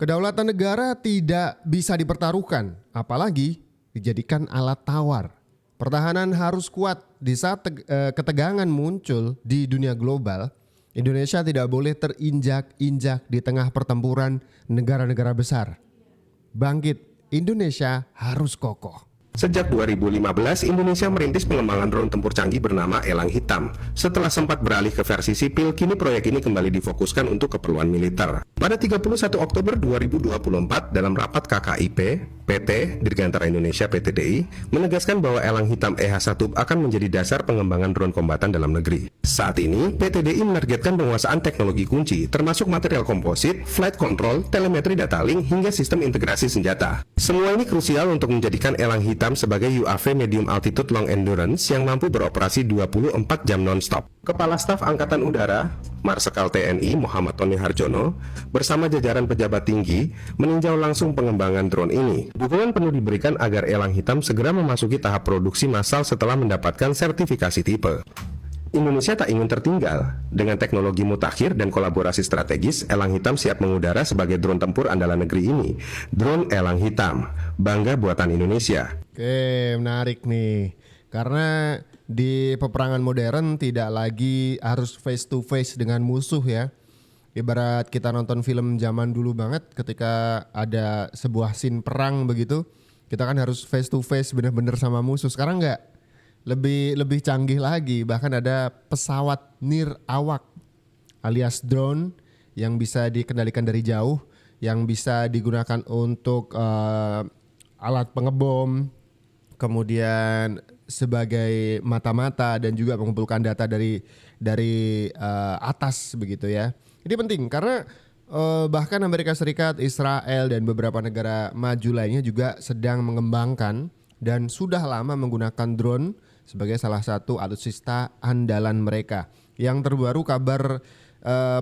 Kedaulatan negara tidak bisa dipertaruhkan, apalagi dijadikan alat tawar. Pertahanan harus kuat di saat ketegangan muncul di dunia global. Indonesia tidak boleh terinjak-injak di tengah pertempuran negara-negara besar. Bangkit, Indonesia harus kokoh. Sejak 2015, Indonesia merintis pengembangan drone tempur canggih bernama Elang Hitam. Setelah sempat beralih ke versi sipil, kini proyek ini kembali difokuskan untuk keperluan militer. Pada 31 Oktober 2024, dalam rapat KKIP, PT Dirgantara Indonesia (PT-DI) menegaskan bahwa Elang Hitam EH1 akan menjadi dasar pengembangan drone kombatan dalam negeri. Saat ini, PT-DI menargetkan penguasaan teknologi kunci, termasuk material komposit, flight control, telemetri data link, hingga sistem integrasi senjata. Semua ini krusial untuk menjadikan Elang Hitam sebagai UAV Medium Altitude Long Endurance yang mampu beroperasi 24 jam non-stop. Kepala Staf Angkatan Udara, Marsikal TNI Muhammad Tony Harjono, bersama jajaran pejabat tinggi meninjau langsung pengembangan drone ini. Dukungan penuh diberikan agar Elang Hitam segera memasuki tahap produksi massal setelah mendapatkan sertifikasi tipe. Indonesia tak ingin tertinggal. Dengan teknologi mutakhir dan kolaborasi strategis, Elang Hitam siap mengudara sebagai drone tempur andalan negeri ini. Drone Elang Hitam, bangga buatan Indonesia. Oke, menarik nih. Karena di peperangan modern tidak lagi harus face to face dengan musuh ya. Ibarat kita nonton film zaman dulu banget ketika ada sebuah scene perang begitu, kita kan harus face to face bener-bener sama musuh. Sekarang enggak. Lebih canggih lagi, bahkan ada pesawat nir awak alias drone yang bisa dikendalikan dari jauh, yang bisa digunakan untuk alat pengebom, kemudian sebagai mata-mata dan juga mengumpulkan data dari atas begitu ya. Ini penting karena bahkan Amerika Serikat, Israel dan beberapa negara maju lainnya juga sedang mengembangkan dan sudah lama menggunakan drone sebagai salah satu alutsista andalan mereka. Yang terbaru kabar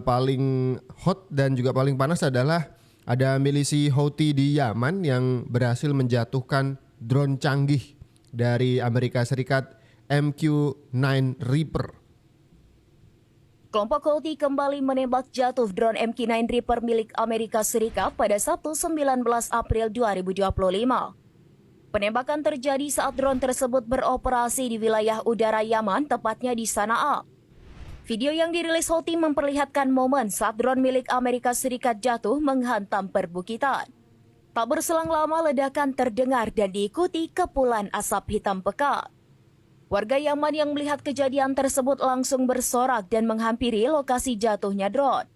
paling hot dan juga paling panas adalah ada milisi Houthi di Yaman yang berhasil menjatuhkan drone canggih dari Amerika Serikat MQ-9 Reaper. Kelompok Houthi kembali menembak jatuh drone MQ-9 Reaper milik Amerika Serikat pada Sabtu 19 April 2025. Penembakan terjadi saat drone tersebut beroperasi di wilayah udara Yaman, tepatnya di Sana'a. Video yang dirilis Houthi memperlihatkan momen saat drone milik Amerika Serikat jatuh menghantam perbukitan. Tak berselang lama ledakan terdengar dan diikuti kepulan asap hitam pekat. Warga Yaman yang melihat kejadian tersebut langsung bersorak dan menghampiri lokasi jatuhnya drone.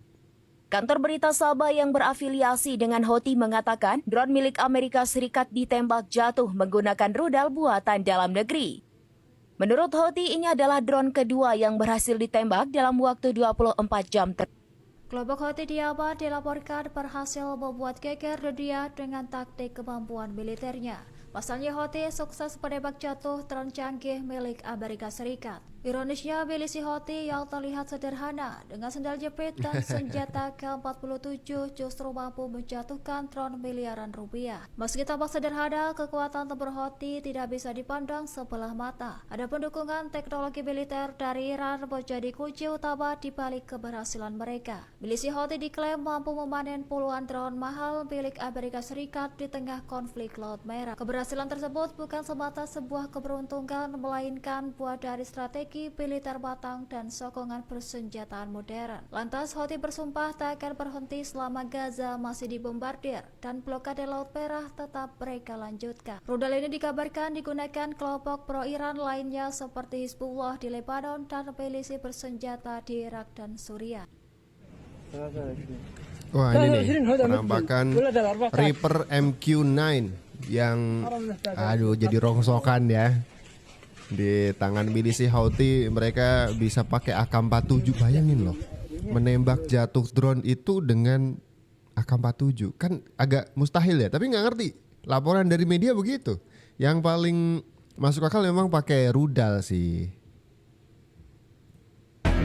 Kantor berita Sabah yang berafiliasi dengan Houthi mengatakan drone milik Amerika Serikat ditembak jatuh menggunakan rudal buatan dalam negeri. Menurut Houthi, ini adalah drone kedua yang berhasil ditembak dalam waktu 24 jam. Kelompok Houthi di Yaman dilaporkan berhasil membuat geger dunia dengan taktik kemampuan militernya. Pasalnya Houthi sukses menembak jatuh drone canggih milik Amerika Serikat. Ironisnya, milisi Houthi yang terlihat sederhana dengan sendal jepit dan senjata K-47 justru mampu menjatuhkan drone miliaran rupiah. Meski tampak sederhana, kekuatan tempur Houthi tidak bisa dipandang sebelah mata. Adapun dukungan teknologi militer dari Iran menjadi kunci utama di balik keberhasilan mereka. Milisi Houthi diklaim mampu memanen puluhan drone mahal milik Amerika Serikat di tengah konflik Laut Merah. Keberhasilan tersebut bukan semata sebuah keberuntungan, melainkan buah dari strategi militer matang dan sokongan persenjataan modern. Lantas Houthi bersumpah tak akan berhenti selama Gaza masih dibombardir dan blokade Laut Merah tetap mereka lanjutkan. Rudal ini dikabarkan digunakan kelompok pro-Iran lainnya seperti Hizbullah di Lebanon dan milisi bersenjata di Irak dan Suriah. Wah, ini nih penampakan Reaper MQ-9 yang jadi rongsokan ya. Di tangan milisi Houthi mereka bisa pakai AK-47. Bayangin loh, menembak jatuh drone itu dengan AK-47 kan agak mustahil ya, tapi nggak ngerti laporan dari media begitu. Yang paling masuk akal memang pakai rudal sih.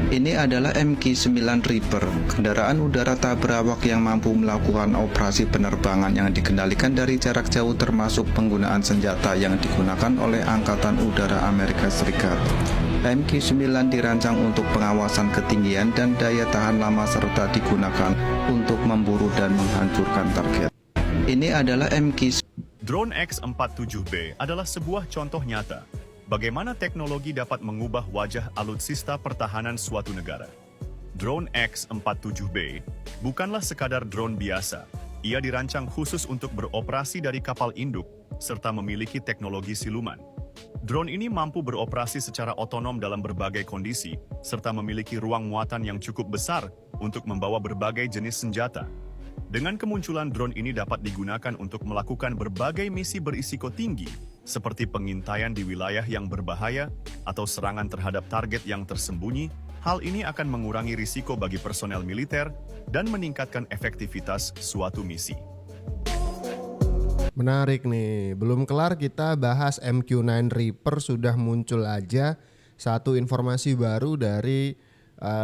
Ini adalah MQ-9 Reaper, kendaraan udara tak berawak yang mampu melakukan operasi penerbangan yang dikendalikan dari jarak jauh termasuk penggunaan senjata yang digunakan oleh Angkatan Udara Amerika Serikat. MQ-9 dirancang untuk pengawasan ketinggian dan daya tahan lama serta digunakan untuk memburu dan menghancurkan target. Ini adalah MQ. Drone X-47B adalah sebuah contoh nyata bagaimana teknologi dapat mengubah wajah alutsista pertahanan suatu negara. Drone X-47B bukanlah sekadar drone biasa. Ia dirancang khusus untuk beroperasi dari kapal induk serta memiliki teknologi siluman. Drone ini mampu beroperasi secara otonom dalam berbagai kondisi, serta memiliki ruang muatan yang cukup besar untuk membawa berbagai jenis senjata. Dengan kemunculan drone ini dapat digunakan untuk melakukan berbagai misi berisiko tinggi, seperti pengintaian di wilayah yang berbahaya atau serangan terhadap target yang tersembunyi. Hal ini akan mengurangi risiko bagi personel militer dan meningkatkan efektivitas suatu misi. Menarik nih, belum kelar kita bahas MQ-9 Reaper sudah muncul aja satu informasi baru dari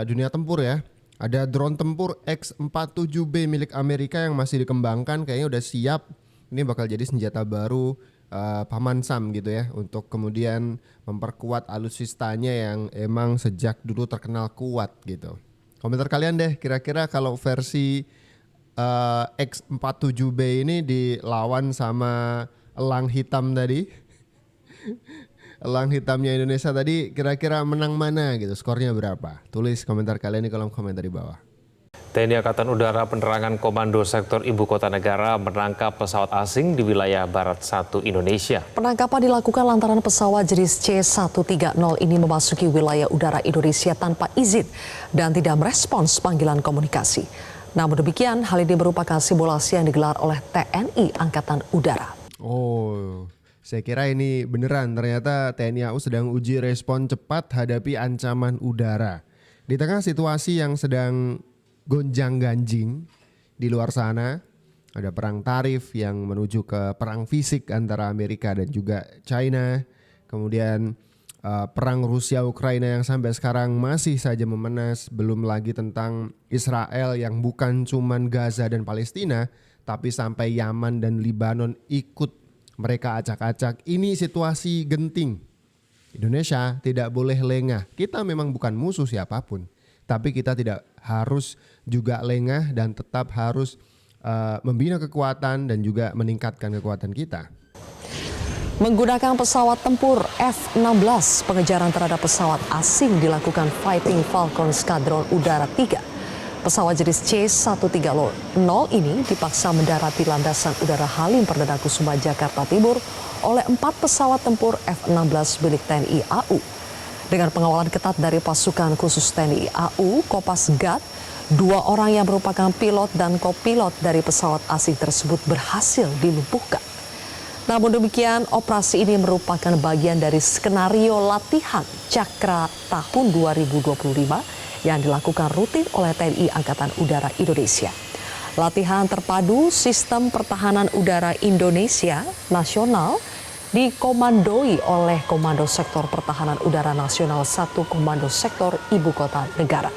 dunia tempur ya. Ada drone tempur X-47B milik Amerika yang masih dikembangkan, kayaknya udah siap. Ini bakal jadi senjata baru Paman Sam gitu ya, untuk kemudian memperkuat alutsistanya yang emang sejak dulu terkenal kuat gitu. Komentar kalian deh, kira-kira kalau versi X-47B ini dilawan sama elang hitam tadi, elang hitamnya Indonesia tadi, kira-kira menang mana gitu, skornya berapa? Tulis komentar kalian di kolom komentar di bawah. TNI Angkatan Udara Penerangan Komando Sektor Ibu Kota Negara menangkap pesawat asing di wilayah Barat 1 Indonesia. Penangkapan dilakukan lantaran pesawat jenis C-130 ini memasuki wilayah udara Indonesia tanpa izin dan tidak merespons panggilan komunikasi. Namun demikian, hal ini merupakan simulasi yang digelar oleh TNI Angkatan Udara. Oh, saya kira ini beneran. Ternyata TNI AU sedang uji respon cepat hadapi ancaman udara. Di tengah situasi yang sedang gonjang-ganjing di luar sana, ada perang tarif yang menuju ke perang fisik antara Amerika dan juga China. Kemudian perang Rusia-Ukraina yang sampai sekarang masih saja memanas. Belum lagi tentang Israel yang bukan cuman Gaza dan Palestina, tapi sampai Yaman dan Libanon ikut mereka acak-acak. Ini situasi genting. Indonesia tidak boleh lengah. Kita memang bukan musuh siapapun, tapi kita tidak harus juga lengah dan tetap harus membina kekuatan dan juga meningkatkan kekuatan kita. Menggunakan pesawat tempur F-16, pengejaran terhadap pesawat asing dilakukan Fighting Falcon Skadron Udara 3. Pesawat jenis C-130 ini dipaksa mendarat di landasan udara Halim Perdana Kusuma, Jakarta Timur oleh 4 pesawat tempur F-16 milik TNI AU. Dengan pengawalan ketat dari pasukan khusus TNI AU, Kopasgat, 2 orang yang merupakan pilot dan kopilot dari pesawat asing tersebut berhasil dilumpuhkan. Namun demikian, operasi ini merupakan bagian dari skenario latihan Cakra tahun 2025 yang dilakukan rutin oleh TNI Angkatan Udara Indonesia. Latihan terpadu Sistem Pertahanan Udara Indonesia Nasional dikomandoi oleh Komando Sektor Pertahanan Udara Nasional 1 Komando Sektor Ibu Kota Negara.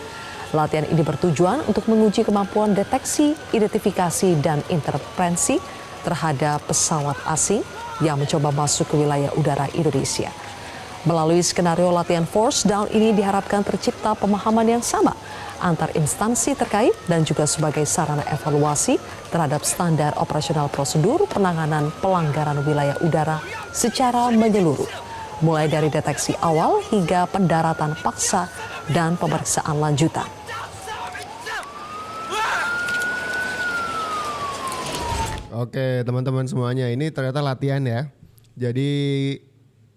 Latihan ini bertujuan untuk menguji kemampuan deteksi, identifikasi, dan intervensi terhadap pesawat asing yang mencoba masuk ke wilayah udara Indonesia. Melalui skenario latihan Force Down ini diharapkan tercipta pemahaman yang sama antar instansi terkait dan juga sebagai sarana evaluasi terhadap standar operasional prosedur penanganan pelanggaran wilayah udara secara menyeluruh, mulai dari deteksi awal hingga pendaratan paksa dan pemeriksaan lanjutan. Oke teman-teman semuanya, ini ternyata latihan ya. Jadi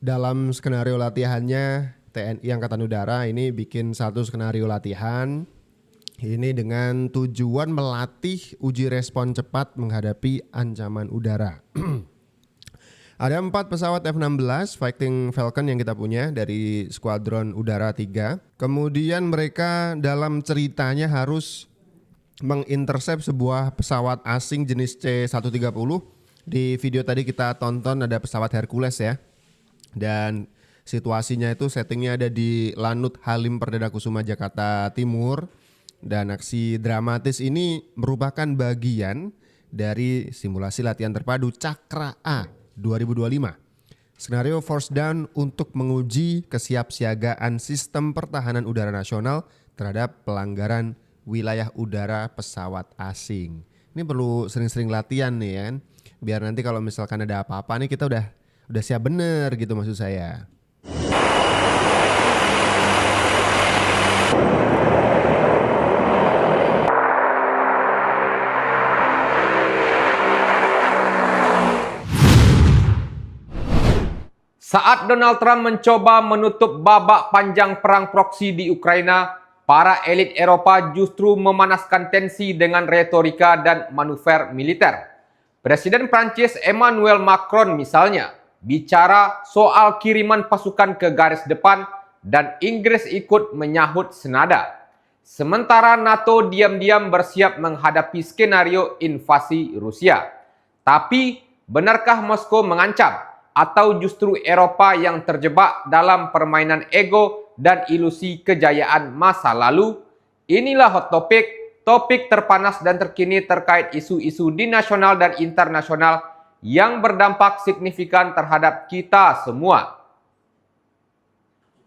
dalam skenario latihannya TNI Angkatan Udara ini bikin satu skenario latihan. Ini dengan tujuan melatih uji respon cepat menghadapi ancaman udara. Ada 4 pesawat F-16 Fighting Falcon yang kita punya dari Skuadron Udara 3. Kemudian mereka dalam ceritanya harus mengintersep sebuah pesawat asing jenis C-130. Di video tadi kita tonton ada pesawat Hercules ya. Dan situasinya itu settingnya ada di Lanut Halim Perdana Kusuma, Jakarta Timur. Dan aksi dramatis ini merupakan bagian dari simulasi latihan terpadu Cakra A 2025. Skenario Force Down untuk menguji kesiapsiagaan sistem pertahanan udara nasional terhadap pelanggaran wilayah udara pesawat asing. Ini perlu sering-sering latihan nih ya kan. Biar nanti kalau misalkan ada apa-apa nih kita udah siap bener gitu maksud saya. Saat Donald Trump mencoba menutup babak panjang perang proksi di Ukraina, para elit Eropa justru memanaskan tensi dengan retorika dan manuver militer. Presiden Prancis Emmanuel Macron misalnya bicara soal kiriman pasukan ke garis depan dan Inggris ikut menyahut senada. Sementara NATO diam-diam bersiap menghadapi skenario invasi Rusia. Tapi, benarkah Moskow mengancam? Atau justru Eropa yang terjebak dalam permainan ego dan ilusi kejayaan masa lalu? Inilah Hot Topic, topik terpanas dan terkini terkait isu-isu di nasional dan internasional yang berdampak signifikan terhadap kita semua.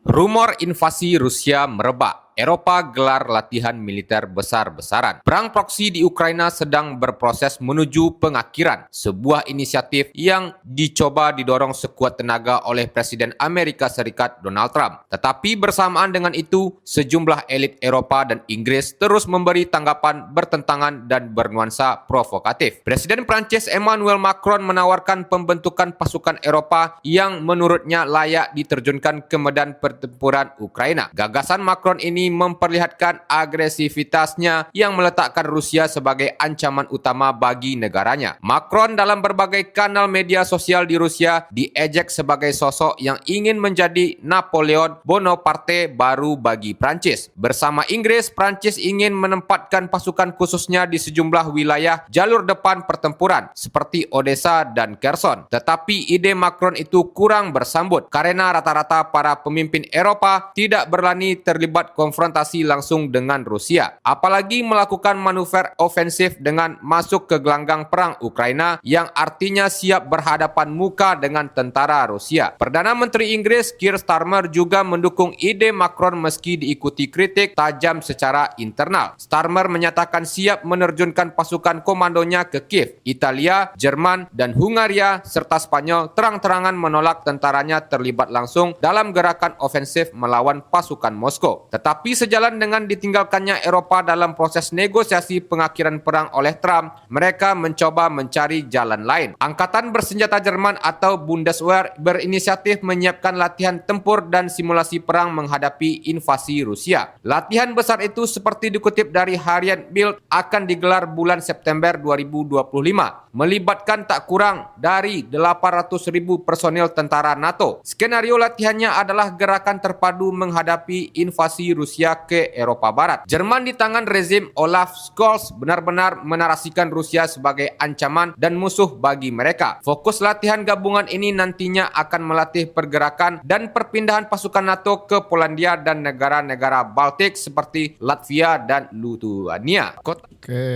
Rumor invasi Rusia merebak. Eropa gelar latihan militer besar-besaran. Perang proksi di Ukraina sedang berproses menuju pengakhiran. Sebuah inisiatif yang dicoba didorong sekuat tenaga oleh Presiden Amerika Serikat Donald Trump. Tetapi bersamaan dengan itu, sejumlah elit Eropa dan Inggris terus memberi tanggapan bertentangan dan bernuansa provokatif. Presiden Prancis Emmanuel Macron menawarkan pembentukan pasukan Eropa yang menurutnya layak diterjunkan ke medan pertempuran Ukraina. Gagasan Macron ini memperlihatkan agresivitasnya yang meletakkan Rusia sebagai ancaman utama bagi negaranya. Macron dalam berbagai kanal media sosial di Rusia diejek sebagai sosok yang ingin menjadi Napoleon Bonaparte baru bagi Prancis. Bersama Inggris, Prancis ingin menempatkan pasukan khususnya di sejumlah wilayah jalur depan pertempuran seperti Odessa dan Kherson. Tetapi ide Macron itu kurang bersambut karena rata-rata para pemimpin Eropa tidak berani terlibat konfrontasi langsung dengan Rusia, apalagi melakukan manuver ofensif dengan masuk ke gelanggang perang Ukraina yang artinya siap berhadapan muka dengan tentara Rusia. Perdana Menteri Inggris Keir Starmer juga mendukung ide Macron meski diikuti kritik tajam secara internal. Starmer menyatakan siap menerjunkan pasukan komandonya ke Kiev. Italia, Jerman, dan Hungaria serta Spanyol terang-terangan menolak tentaranya terlibat langsung dalam gerakan ofensif melawan pasukan Moskow. Tetapi sejalan dengan ditinggalkannya Eropa dalam proses negosiasi pengakhiran perang oleh Trump, mereka mencoba mencari jalan lain. Angkatan bersenjata Jerman atau Bundeswehr berinisiatif menyiapkan latihan tempur dan simulasi perang menghadapi invasi Rusia. Latihan besar itu seperti dikutip dari harian Bild akan digelar bulan September 2025, melibatkan tak kurang dari 800.000 personil tentara NATO. Skenario latihannya adalah gerakan terpadu menghadapi invasi Rusia ke Eropa Barat. Jerman di tangan rezim Olaf Scholz benar-benar menarasikan Rusia sebagai ancaman dan musuh bagi mereka. Fokus latihan gabungan ini nantinya akan melatih pergerakan dan perpindahan pasukan NATO ke Polandia dan negara-negara Baltik seperti Latvia dan Lithuania. Oke,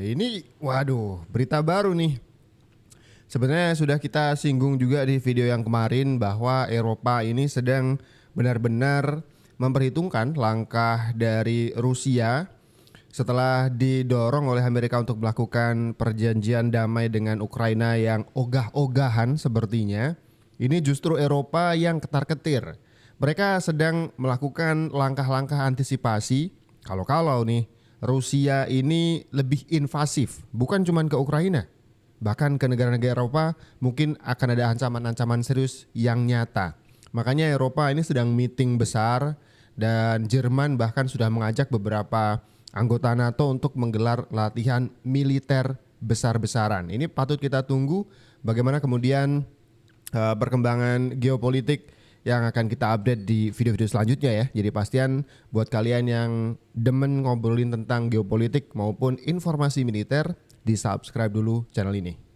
ini waduh, berita baru nih. Sebenarnya sudah kita singgung juga di video yang kemarin bahwa Eropa ini sedang benar-benar memperhitungkan langkah dari Rusia setelah didorong oleh Amerika untuk melakukan perjanjian damai dengan Ukraina yang ogah-ogahan sepertinya. Ini justru Eropa yang ketar-ketir. Mereka sedang melakukan langkah-langkah antisipasi kalau nih Rusia ini lebih invasif, bukan cuma ke Ukraina, bahkan ke negara-negara Eropa mungkin akan ada ancaman-ancaman serius yang nyata. Makanya Eropa ini sedang meeting besar dan Jerman bahkan sudah mengajak beberapa anggota NATO untuk menggelar latihan militer besar-besaran. Ini patut kita tunggu bagaimana kemudian perkembangan geopolitik yang akan kita update di video-video selanjutnya ya. Jadi pastian buat kalian yang demen ngobrolin tentang geopolitik maupun informasi militer, di subscribe dulu channel ini.